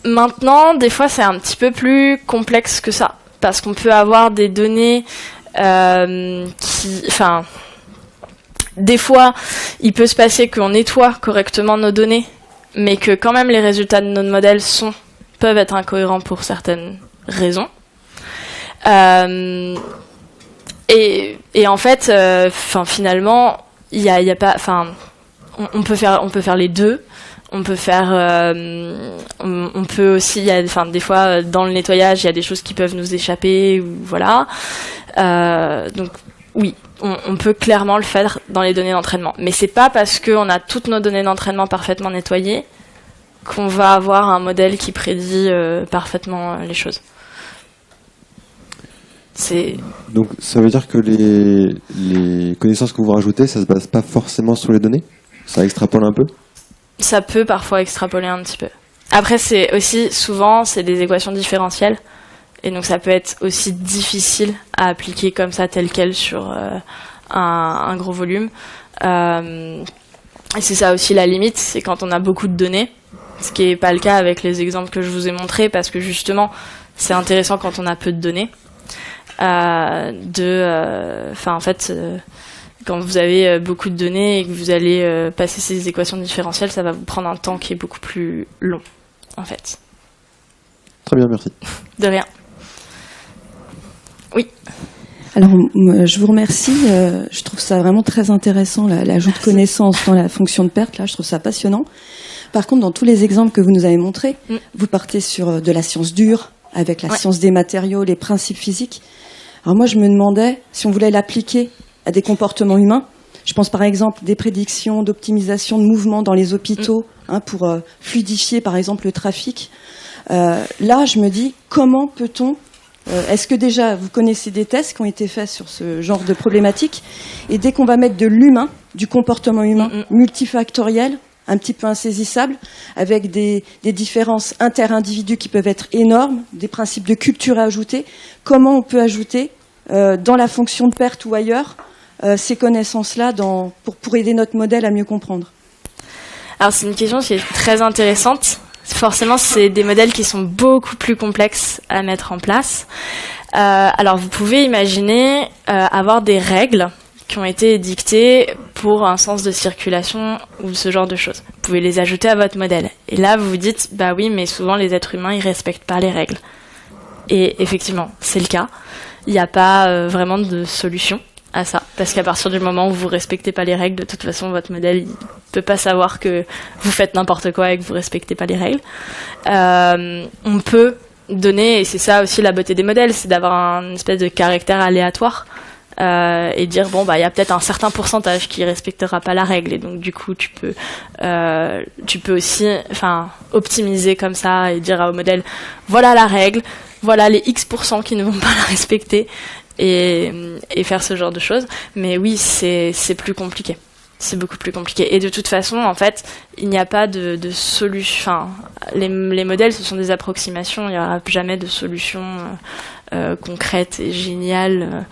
[SPEAKER 1] Maintenant, des fois, c'est un petit peu plus complexe que ça. Parce qu'on peut avoir des données des fois, il peut se passer qu'on nettoie correctement nos données, mais que quand même les résultats de notre modèle peuvent être incohérents pour certaines raisons. Et en fait, finalement, il y a pas, on peut faire les deux. On peut faire, on peut aussi, des fois dans le nettoyage, il y a des choses qui peuvent nous échapper, ou voilà. Donc oui. On peut clairement le faire dans les données d'entraînement. Mais c'est pas parce qu'on a toutes nos données d'entraînement parfaitement nettoyées qu'on va avoir un modèle qui prédit parfaitement les choses.
[SPEAKER 3] Donc ça veut dire que les connaissances que vous rajoutez, ça se base pas forcément sur les données ? Ça extrapole un peu ?
[SPEAKER 1] Ça peut parfois extrapoler un petit peu. Après, c'est aussi souvent des équations différentielles. Et donc ça peut être aussi difficile à appliquer comme ça, tel quel, sur un gros volume. Et c'est ça aussi la limite, c'est quand on a beaucoup de données, ce qui n'est pas le cas avec les exemples que je vous ai montrés, parce que justement, c'est intéressant quand on a peu de données. Quand vous avez beaucoup de données et que vous allez passer ces équations différentielles, ça va vous prendre un temps qui est beaucoup plus long, en fait.
[SPEAKER 3] Très bien, merci.
[SPEAKER 1] De rien. Oui.
[SPEAKER 4] Alors, je vous remercie. Je trouve ça vraiment très intéressant, l'ajout de connaissances dans la fonction de perte. Là, je trouve ça passionnant. Par contre, dans tous les exemples que vous nous avez montrés, vous partez sur de la science dure, avec la science des matériaux, les principes physiques. Alors moi, je me demandais si on voulait l'appliquer à des comportements humains. Je pense par exemple des prédictions d'optimisation de mouvements dans les hôpitaux pour fluidifier par exemple le trafic. Là, je me dis, comment peut-on est-ce que déjà vous connaissez des tests qui ont été faits sur ce genre de problématique? Et dès qu'on va mettre de l'humain, du comportement humain multifactoriel, un petit peu insaisissable, avec des différences inter-individus qui peuvent être énormes, des principes de culture à ajouter, comment on peut ajouter dans la fonction de perte ou ailleurs ces connaissances-là pour aider notre modèle à mieux comprendre?
[SPEAKER 1] Alors c'est une question qui est très intéressante. Forcément, c'est des modèles qui sont beaucoup plus complexes à mettre en place. Alors, vous pouvez imaginer avoir des règles qui ont été édictées pour un sens de circulation ou ce genre de choses. Vous pouvez les ajouter à votre modèle. Et là, vous vous dites, bah oui, mais souvent les êtres humains, ils respectent pas les règles. Et effectivement, c'est le cas. Il n'y a pas vraiment de solution à ça, parce qu'à partir du moment où vous respectez pas les règles, de toute façon votre modèle il peut pas savoir que vous faites n'importe quoi et que vous respectez pas les règles. On peut donner, et c'est ça aussi la beauté des modèles, c'est d'avoir une espèce de caractère aléatoire et dire bon bah il y a peut-être un certain pourcentage qui respectera pas la règle, et donc du coup tu peux aussi optimiser comme ça et dire au modèle voilà la règle, voilà les X% qui ne vont pas la respecter. Et faire ce genre de choses. Mais oui, c'est plus compliqué. C'est beaucoup plus compliqué. Et de toute façon, en fait, il n'y a pas de solution. Enfin, les modèles, ce sont des approximations. Il n'y aura jamais de solution concrète et géniale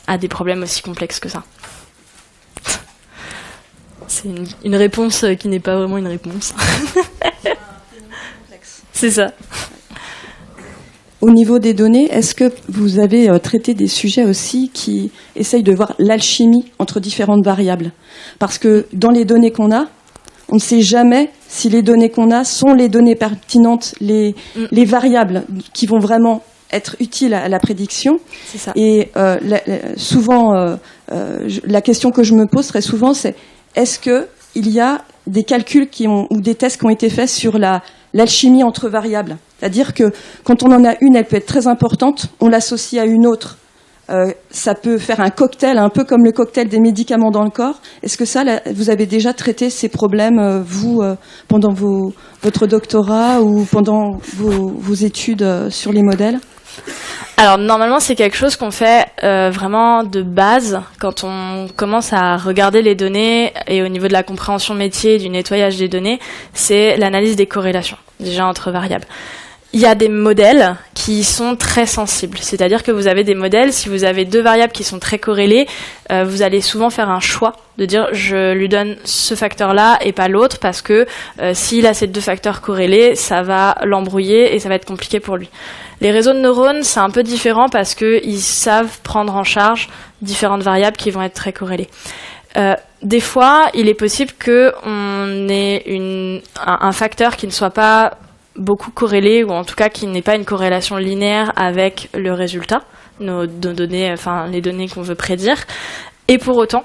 [SPEAKER 1] à des problèmes aussi complexes que ça. C'est une réponse qui n'est pas vraiment une réponse. C'est ça.
[SPEAKER 4] Au niveau des données, est-ce que vous avez traité des sujets aussi qui essayent de voir l'alchimie entre différentes variables? Parce que dans les données qu'on a, on ne sait jamais si les données qu'on a sont les données pertinentes, les variables qui vont vraiment être utiles à la prédiction.
[SPEAKER 1] C'est ça.
[SPEAKER 4] Et souvent, la question que je me pose très souvent, c'est est-ce qu'il y a des calculs ou des tests qui ont été faits sur l'alchimie entre variables? C'est-à-dire que quand on en a une, elle peut être très importante, on l'associe à une autre. Ça peut faire un cocktail, un peu comme le cocktail des médicaments dans le corps. Est-ce que ça, vous avez déjà traité ces problèmes, vous, pendant votre doctorat ou pendant vos études sur les modèles?
[SPEAKER 1] Alors normalement c'est quelque chose qu'on fait vraiment de base quand on commence à regarder les données, et au niveau de la compréhension métier, du nettoyage des données, c'est l'analyse des corrélations déjà entre variables. Il y a des modèles qui sont très sensibles, c'est-à-dire que vous avez des modèles, si vous avez deux variables qui sont très corrélées, vous allez souvent faire un choix de dire je lui donne ce facteur-là et pas l'autre, parce que s'il a ces deux facteurs corrélés, ça va l'embrouiller et ça va être compliqué pour lui. Les réseaux de neurones, c'est un peu différent parce qu'ils savent prendre en charge différentes variables qui vont être très corrélées. Des fois, il est possible qu'on ait un facteur qui ne soit pas beaucoup corrélé, ou en tout cas qui n'ait pas une corrélation linéaire avec le résultat, nos données, enfin les données qu'on veut prédire. Et pour autant,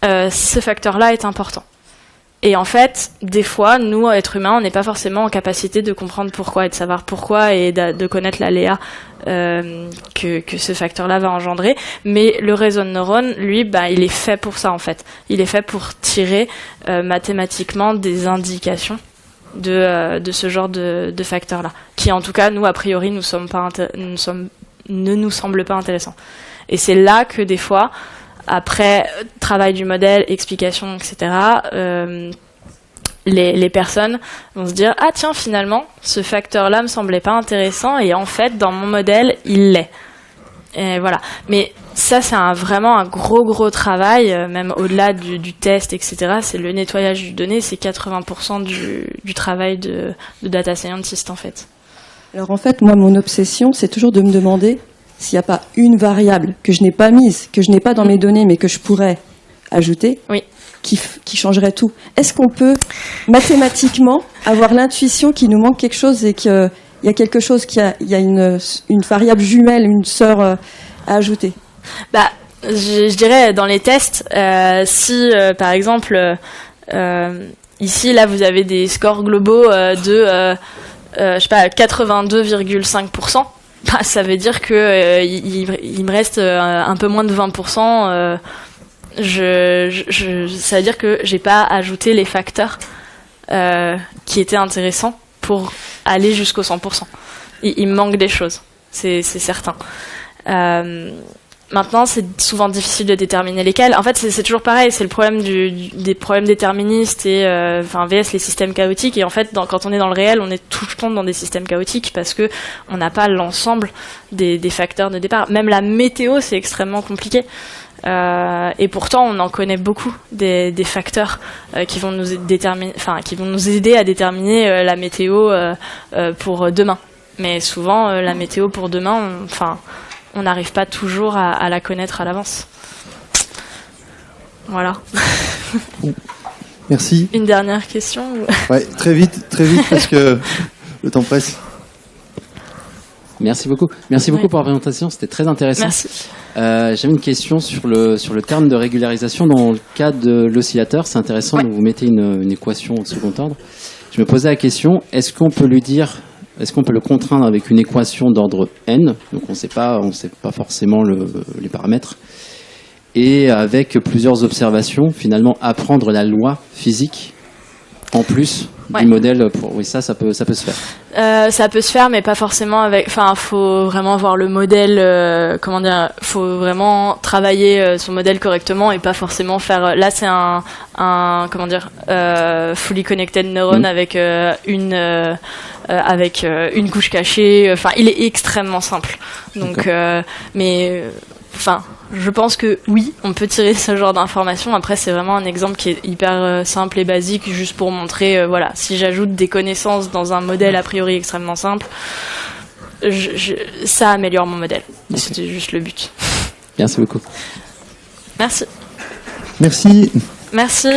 [SPEAKER 1] ce facteur-là est important. Et en fait, des fois, nous, êtres humains, on n'est pas forcément en capacité de comprendre pourquoi et de savoir pourquoi et de connaître l'aléa que ce facteur-là va engendrer. Mais le réseau de neurones, lui, il est fait pour ça, en fait. Il est fait pour tirer mathématiquement des indications de ce genre de facteurs-là, qui, en tout cas, nous, a priori, ne nous semblent pas intéressants. Et c'est là que, des fois, après travail du modèle, explication, etc., les personnes vont se dire « Ah tiens, finalement, ce facteur-là me semblait pas intéressant, et en fait, dans mon modèle, il l'est. » Et voilà. Mais ça, c'est vraiment un gros travail, même au-delà du test, etc. C'est le nettoyage du données, c'est 80% du travail de data scientist, en fait.
[SPEAKER 4] Alors en fait, moi, mon obsession, c'est toujours de me demander s'il n'y a pas une variable que je n'ai pas mise, que je n'ai pas dans mes données, mais que je pourrais ajouter,
[SPEAKER 1] oui,
[SPEAKER 4] qui changerait tout. Est-ce qu'on peut mathématiquement avoir l'intuition qu'il nous manque quelque chose et qu'il y a quelque chose, il y a une variable jumelle, une sœur à ajouter?
[SPEAKER 1] Je dirais dans les tests, si par exemple ici là vous avez des scores globaux de 82,5%. Ça veut dire que il me reste un peu moins de 20%. Ça veut dire que j'ai pas ajouté les facteurs qui étaient intéressants pour aller jusqu'au 100%. Il me manque des choses, c'est certain. Maintenant, c'est souvent difficile de déterminer lesquels. En fait, c'est toujours pareil, c'est le problème des problèmes déterministes et VS les systèmes chaotiques. Et en fait, quand on est dans le réel, on est tout le temps dans des systèmes chaotiques parce que on n'a pas l'ensemble des facteurs de départ. Même la météo, c'est extrêmement compliqué. Et pourtant, on en connaît beaucoup des facteurs qui vont nous déterminer, qui vont nous aider à déterminer la météo pour demain. Mais souvent, la météo pour demain, on n'arrive pas toujours à la connaître à l'avance. Voilà.
[SPEAKER 5] Merci.
[SPEAKER 1] Une dernière question
[SPEAKER 5] Ouais, très vite, parce que le temps presse.
[SPEAKER 6] Merci beaucoup. Merci beaucoup pour la présentation, c'était très intéressant.
[SPEAKER 1] Merci.
[SPEAKER 6] J'avais une question sur le terme de régularisation dans le cas de l'oscillateur. C'est intéressant, donc vous mettez une équation au second ordre. Je me posais la question, est-ce qu'on peut le contraindre avec une équation d'ordre n, donc on sait pas forcément les paramètres, et avec plusieurs observations, finalement apprendre la loi physique en plus du modèle. Ça peut se faire.
[SPEAKER 1] Ça peut se faire, mais pas forcément avec. Faut vraiment voir le modèle. Faut vraiment travailler son modèle correctement et pas forcément faire. Là, c'est un fully connected neuron avec une couche cachée. Il est extrêmement simple. Donc, je pense que oui, on peut tirer ce genre d'informations. Après, c'est vraiment un exemple qui est hyper simple et basique, juste pour montrer, si j'ajoute des connaissances dans un modèle a priori extrêmement simple, ça améliore mon modèle. Okay. C'était juste le but.
[SPEAKER 6] Merci beaucoup.
[SPEAKER 1] Merci.
[SPEAKER 5] Merci.
[SPEAKER 1] Merci.